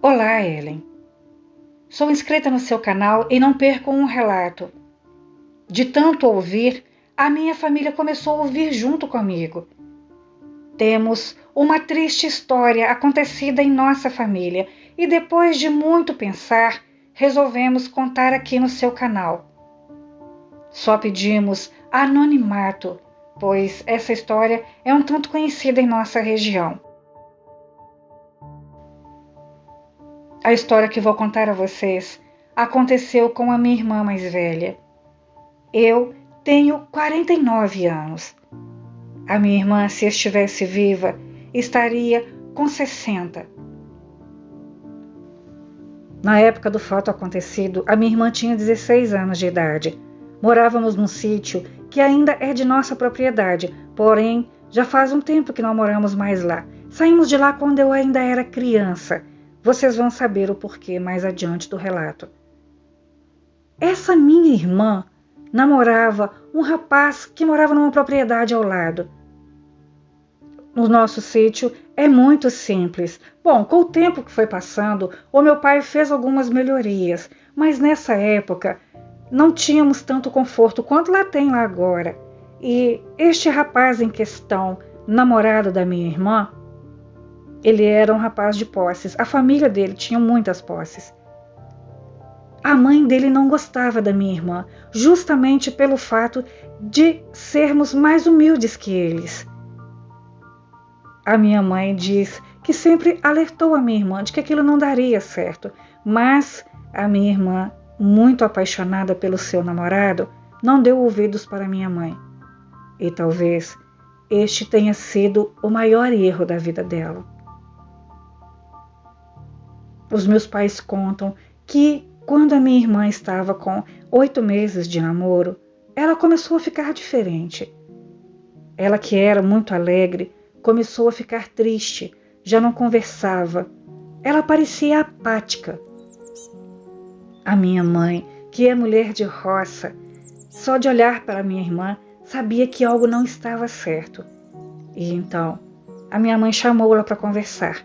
Olá, Ellen. Sou inscrita no seu canal e não perco um relato. De tanto ouvir, a minha família começou a ouvir junto comigo. Temos uma triste história acontecida em nossa família e depois de muito pensar, resolvemos contar aqui no seu canal. Só pedimos anonimato, pois essa história é um tanto conhecida em nossa região. A história que vou contar a vocês aconteceu com a minha irmã mais velha. Eu tenho 49 anos. A minha irmã, se estivesse viva, estaria com 60. Na época do fato acontecido, a minha irmã tinha 16 anos de idade. Morávamos num sítio que ainda é de nossa propriedade, porém já faz um tempo que não moramos mais lá. Saímos de lá quando eu ainda era criança. Vocês vão saber o porquê mais adiante do relato. Essa minha irmã namorava um rapaz que morava numa propriedade ao lado. No nosso sítio é muito simples. Bom, com o tempo que foi passando, o meu pai fez algumas melhorias, mas nessa época não tínhamos tanto conforto quanto tem lá agora. E este rapaz em questão, namorado da minha irmã, ele era um rapaz de posses. A família dele tinha muitas posses. A mãe dele não gostava da minha irmã, justamente pelo fato de sermos mais humildes que eles. A minha mãe diz que sempre alertou a minha irmã de que aquilo não daria certo, mas a minha irmã, muito apaixonada pelo seu namorado, não deu ouvidos para minha mãe. E talvez este tenha sido o maior erro da vida dela. Os meus pais contam que quando a minha irmã estava com 8 meses de namoro, ela começou a ficar diferente. Ela, que era muito alegre, começou a ficar triste, já não conversava. Ela parecia apática. A minha mãe, que é mulher de roça, só de olhar para minha irmã, sabia que algo não estava certo. E então, a minha mãe chamou-la para conversar.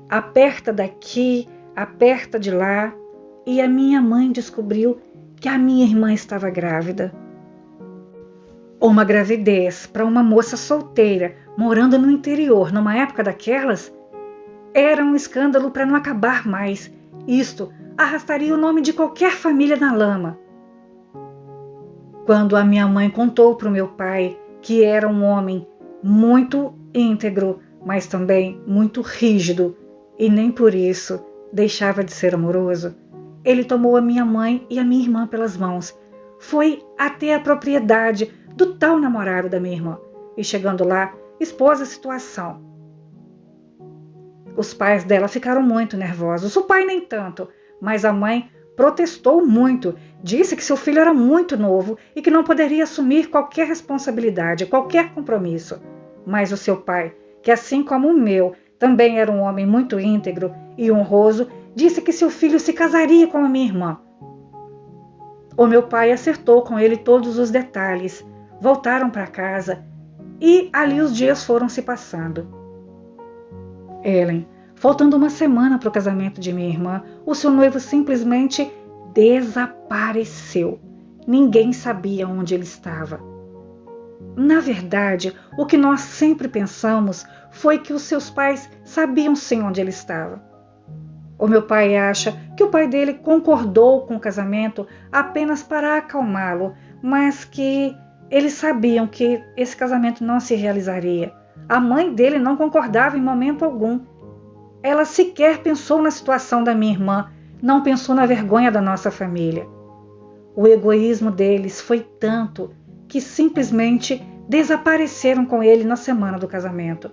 Aperta daqui, aperta de lá, e a minha mãe descobriu que a minha irmã estava grávida. Uma gravidez para uma moça solteira, morando no interior, numa época daquelas, era um escândalo para não acabar mais. Isto arrastaria o nome de qualquer família na lama. Quando a minha mãe contou para o meu pai, que era um homem muito íntegro, mas também muito rígido, e nem por isso deixava de ser amoroso, ele tomou a minha mãe e a minha irmã pelas mãos. Foi até a propriedade do tal namorado da minha irmã e, chegando lá, expôs a situação. Os pais dela ficaram muito nervosos, o pai nem tanto, mas a mãe protestou muito, disse que seu filho era muito novo e que não poderia assumir qualquer responsabilidade, qualquer compromisso. Mas o seu pai, que assim como o meu, também era um homem muito íntegro e honroso, disse que seu filho se casaria com a minha irmã. O meu pai acertou com ele todos os detalhes. Voltaram para casa e ali os dias foram se passando. Ellen, faltando uma semana para o casamento de minha irmã, o seu noivo simplesmente desapareceu. Ninguém sabia onde ele estava. Na verdade, o que nós sempre pensamos foi que os seus pais sabiam sim onde ele estava. O meu pai acha que o pai dele concordou com o casamento apenas para acalmá-lo, mas que eles sabiam que esse casamento não se realizaria. A mãe dele não concordava em momento algum. Ela sequer pensou na situação da minha irmã, não pensou na vergonha da nossa família. O egoísmo deles foi tanto que simplesmente desapareceram com ele na semana do casamento.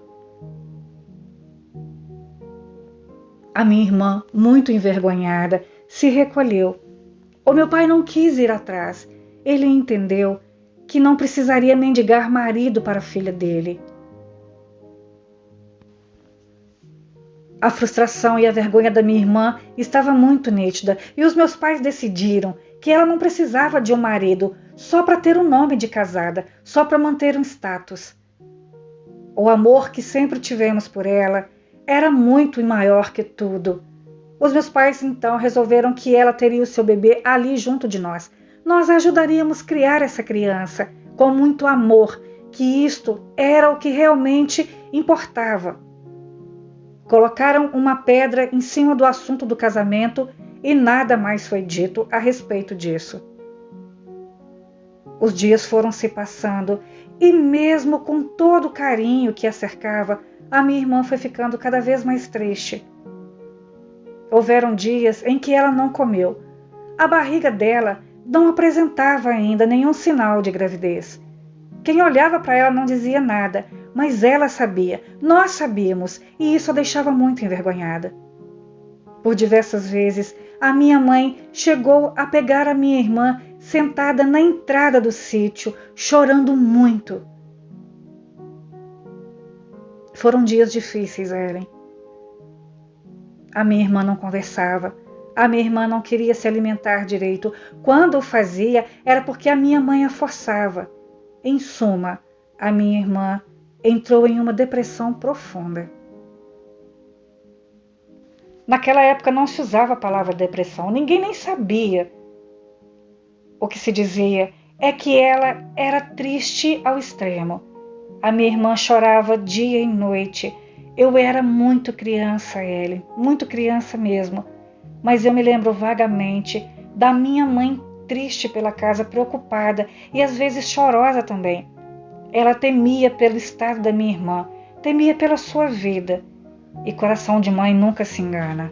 A minha irmã, muito envergonhada, se recolheu. O meu pai não quis ir atrás. Ele entendeu que não precisaria mendigar marido para a filha dele. A frustração e a vergonha da minha irmã estava muito nítida e os meus pais decidiram que ela não precisava de um marido só para ter um nome de casada, só para manter um status. O amor que sempre tivemos por ela era muito maior que tudo. Os meus pais então resolveram que ela teria o seu bebê ali junto de nós. Nós ajudaríamos a criar essa criança com muito amor, que isto era o que realmente importava. Colocaram uma pedra em cima do assunto do casamento e nada mais foi dito a respeito disso. Os dias foram se passando e mesmo com todo o carinho que a cercava, a minha irmã foi ficando cada vez mais triste. Houveram dias em que ela não comeu. A barriga dela não apresentava ainda nenhum sinal de gravidez. Quem olhava para ela não dizia nada, mas ela sabia, nós sabíamos, e isso a deixava muito envergonhada. Por diversas vezes, a minha mãe chegou a pegar a minha irmã sentada na entrada do sítio, chorando muito. Foram dias difíceis, Ellen. A minha irmã não conversava. A minha irmã não queria se alimentar direito. Quando o fazia, era porque a minha mãe a forçava. Em suma, a minha irmã entrou em uma depressão profunda. Naquela época não se usava a palavra depressão, ninguém nem sabia. O que se dizia é que ela era triste ao extremo. A minha irmã chorava dia e noite. Eu era muito criança, Ellen, muito criança mesmo. Mas eu me lembro vagamente da minha mãe triste pela casa, preocupada e às vezes chorosa também. Ela temia pelo estado da minha irmã, temia pela sua vida. E coração de mãe nunca se engana.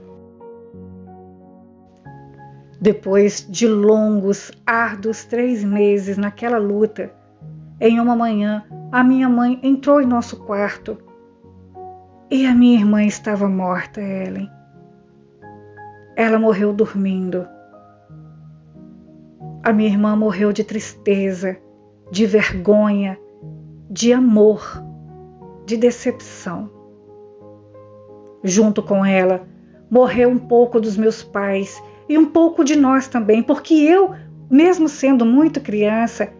Depois de longos, árduos 3 meses naquela luta, em uma manhã, a minha mãe entrou em nosso quarto e a minha irmã estava morta, Ellen. Ela morreu dormindo. A minha irmã morreu de tristeza, de vergonha, de amor, de decepção. Junto com ela, morreu um pouco dos meus pais e um pouco de nós também, porque eu, mesmo sendo muito criança,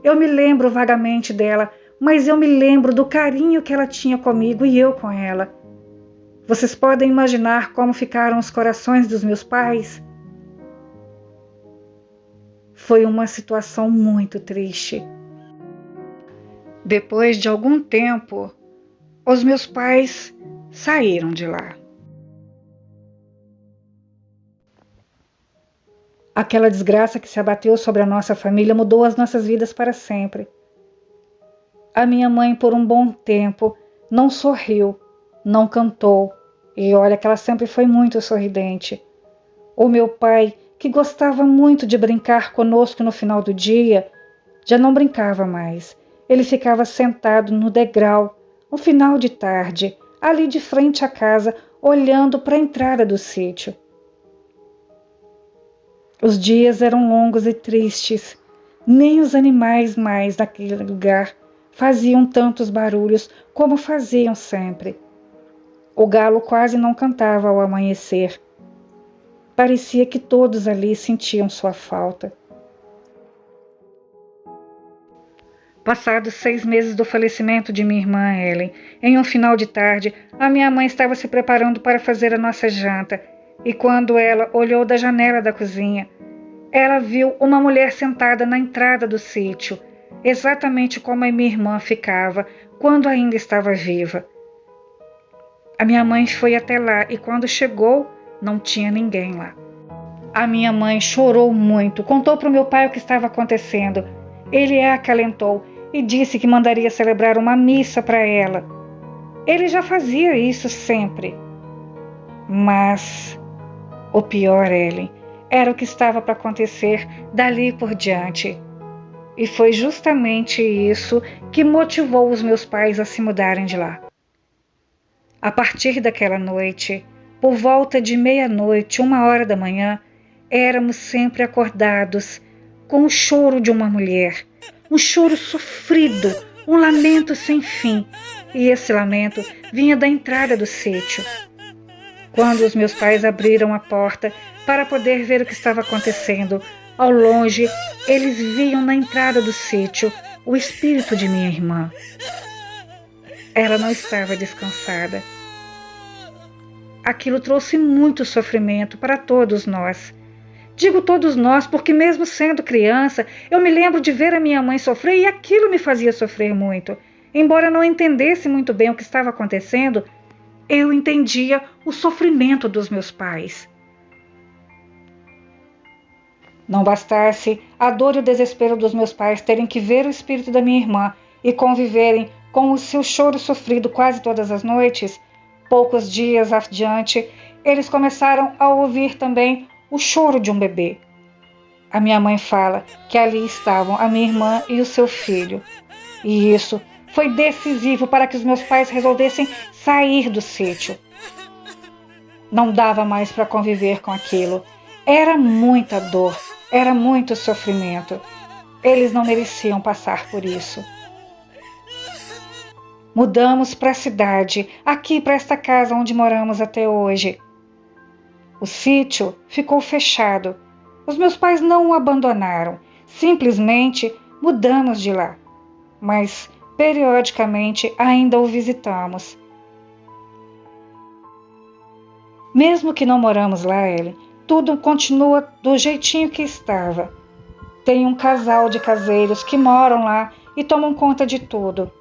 eu me lembro vagamente dela, mas eu me lembro do carinho que ela tinha comigo e eu com ela. Vocês podem imaginar como ficaram os corações dos meus pais? Foi uma situação muito triste. Depois de algum tempo, os meus pais saíram de lá. Aquela desgraça que se abateu sobre a nossa família mudou as nossas vidas para sempre. A minha mãe, por um bom tempo, não sorriu, não cantou, e olha que ela sempre foi muito sorridente. O meu pai, que gostava muito de brincar conosco no final do dia, já não brincava mais. Ele ficava sentado no degrau, no final de tarde, ali de frente à casa, olhando para a entrada do sítio. Os dias eram longos e tristes. Nem os animais mais naquele lugar faziam tantos barulhos como faziam sempre. O galo quase não cantava ao amanhecer. Parecia que todos ali sentiam sua falta. Passados 6 meses do falecimento de minha irmã Ellen, em um final de tarde, a minha mãe estava se preparando para fazer a nossa janta, e quando ela olhou da janela da cozinha, ela viu uma mulher sentada na entrada do sítio, exatamente como a minha irmã ficava quando ainda estava viva. A minha mãe foi até lá e quando chegou, não tinha ninguém lá. A minha mãe chorou muito, contou para o meu pai o que estava acontecendo. Ele a acalentou e disse que mandaria celebrar uma missa para ela. Ele já fazia isso sempre. Mas o pior, Ellen, era o que estava para acontecer dali por diante. E foi justamente isso que motivou os meus pais a se mudarem de lá. A partir daquela noite, por volta de 00:30, 1h da manhã, éramos sempre acordados com o choro de uma mulher, um choro sofrido, um lamento sem fim, e esse lamento vinha da entrada do sítio. Quando os meus pais abriram a porta para poder ver o que estava acontecendo, ao longe eles viam na entrada do sítio o espírito de minha irmã. Ela não estava descansada. aquilo trouxe muito sofrimento para todos nós. Digo todos nós porque, mesmo sendo criança, eu me lembro de ver a minha mãe sofrer e aquilo me fazia sofrer muito. Embora eu não entendesse muito bem o que estava acontecendo, eu entendia o sofrimento dos meus pais. Não bastasse a dor e o desespero dos meus pais terem que ver o espírito da minha irmã e conviverem com o seu choro sofrido quase todas as noites, poucos dias adiante, eles começaram a ouvir também o choro de um bebê. A minha mãe fala que ali estavam a minha irmã e o seu filho. E isso foi decisivo para que os meus pais resolvessem sair do sítio. Não dava mais para conviver com aquilo. Era muita dor, era muito sofrimento. Eles não mereciam passar por isso. Mudamos para a cidade, aqui para esta casa onde moramos até hoje. O sítio ficou fechado. Os meus pais não o abandonaram, simplesmente mudamos de lá. Mas, periodicamente, ainda o visitamos. Mesmo que não moramos lá, Ellen, tudo continua do jeitinho que estava. Tem um casal de caseiros que moram lá e tomam conta de tudo.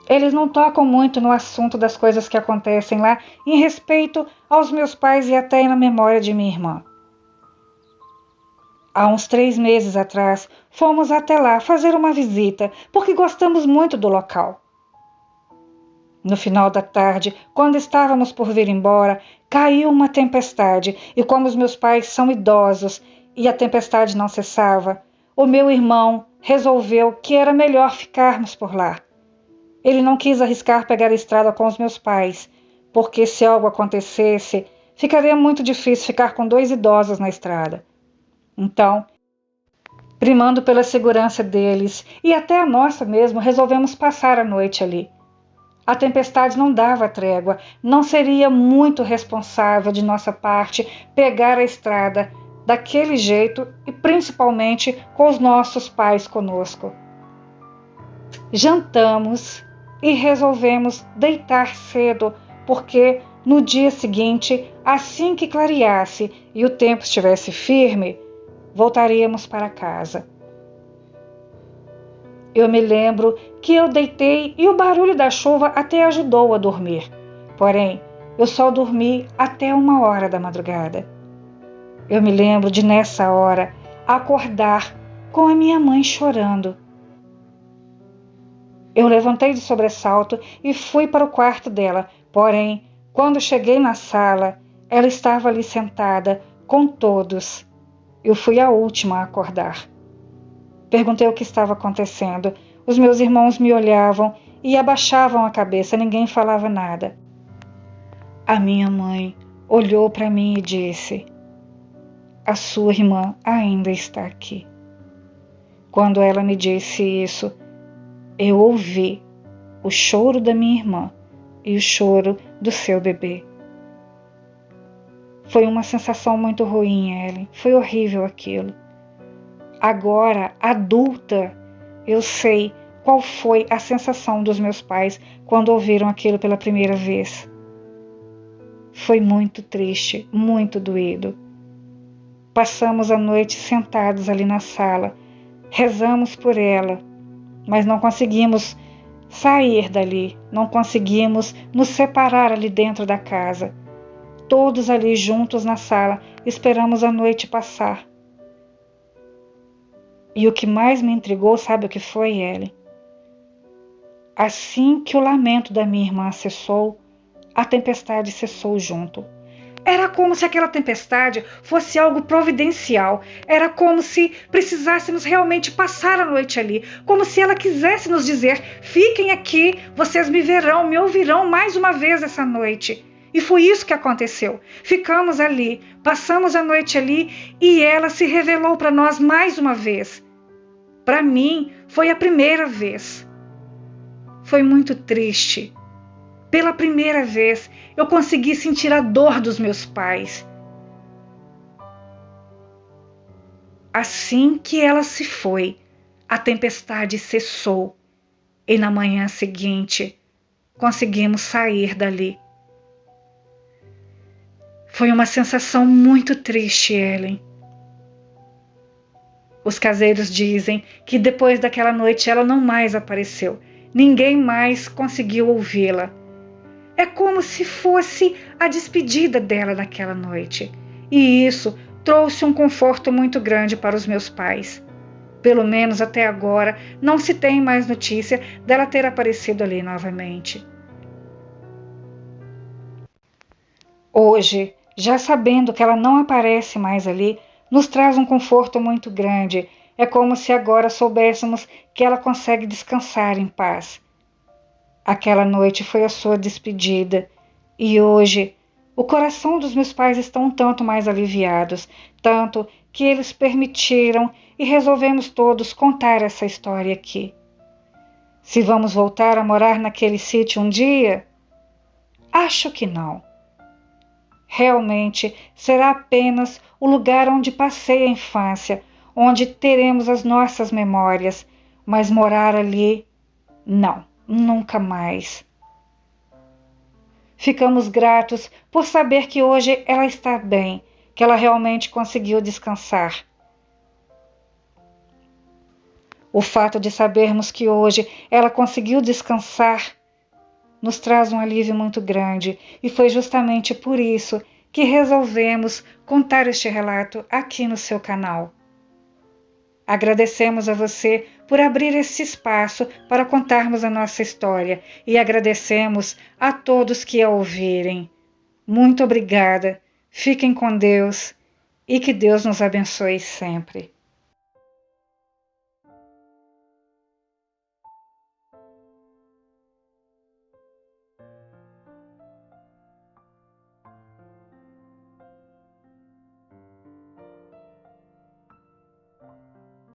Eles não tocam muito no assunto das coisas que acontecem lá em respeito aos meus pais e até na memória de minha irmã. Há uns 3 meses atrás, fomos até lá fazer uma visita, porque gostamos muito do local. No final da tarde, quando estávamos por vir embora, caiu uma tempestade e como os meus pais são idosos e a tempestade não cessava, o meu irmão resolveu que era melhor ficarmos por lá. Ele não quis arriscar pegar a estrada com os meus pais, porque se algo acontecesse, ficaria muito difícil ficar com 2 idosos na estrada. Então, primando pela segurança deles e até a nossa mesmo, resolvemos passar a noite ali. A tempestade não dava trégua, não seria muito responsável de nossa parte pegar a estrada daquele jeito e principalmente com os nossos pais conosco. Jantamos e resolvemos deitar cedo, porque no dia seguinte, assim que clareasse e o tempo estivesse firme, voltaríamos para casa. Eu me lembro que eu deitei e o barulho da chuva até ajudou a dormir. Porém, eu só dormi até 1h da madrugada. Eu me lembro de, nessa hora, acordar com a minha mãe chorando. Eu levantei de sobressalto e fui para o quarto dela. Porém, quando cheguei na sala, ela estava ali sentada com todos. Eu fui a última a acordar. Perguntei o que estava acontecendo. Os meus irmãos me olhavam e abaixavam a cabeça, ninguém falava nada. A minha mãe olhou para mim e disse: "A sua irmã ainda está aqui." Quando ela me disse isso, eu ouvi o choro da minha irmã e o choro do seu bebê. Foi uma sensação muito ruim, Ellen. Foi horrível aquilo. Agora, adulta, eu sei qual foi a sensação dos meus pais quando ouviram aquilo pela primeira vez. Foi muito triste, muito doído. Passamos a noite sentados ali na sala, rezamos por ela, mas não conseguimos sair dali, não conseguimos nos separar ali dentro da casa. Todos ali juntos na sala, esperamos a noite passar. E o que mais me intrigou, sabe o que foi, Ellen? Assim que o lamento da minha irmã cessou, a tempestade cessou junto. Era como se aquela tempestade fosse algo providencial. Era como se precisássemos realmente passar a noite ali. Como se ela quisesse nos dizer: fiquem aqui, vocês me verão, me ouvirão mais uma vez essa noite. E foi isso que aconteceu. Ficamos ali, passamos a noite ali e ela se revelou para nós mais uma vez. Para mim, foi a primeira vez. Foi muito triste. Pela primeira vez, eu consegui sentir a dor dos meus pais. Assim que ela se foi, a tempestade cessou e na manhã seguinte conseguimos sair dali. Foi uma sensação muito triste, Ellen. Os caseiros dizem que depois daquela noite ela não mais apareceu. Ninguém mais conseguiu ouvi-la. É como se fosse a despedida dela naquela noite. E isso trouxe um conforto muito grande para os meus pais. Pelo menos até agora não se tem mais notícia dela ter aparecido ali novamente. Hoje, já sabendo que ela não aparece mais ali, nos traz um conforto muito grande. É como se agora soubéssemos que ela consegue descansar em paz. Aquela noite foi a sua despedida e hoje o coração dos meus pais está um tanto mais aliviados, tanto que eles permitiram e resolvemos todos contar essa história aqui. Se vamos voltar a morar naquele sítio um dia? Acho que não. Realmente será apenas o lugar onde passei a infância, onde teremos as nossas memórias, mas morar ali, não, nunca mais. Ficamos gratos por saber que hoje ela está bem, que ela realmente conseguiu descansar. O fato de sabermos que hoje ela conseguiu descansar nos traz um alívio muito grande e foi justamente por isso que resolvemos contar este relato aqui no seu canal. Agradecemos a você por abrir esse espaço para contarmos a nossa história e agradecemos a todos que a ouvirem. Muito obrigada, fiquem com Deus e que Deus nos abençoe sempre.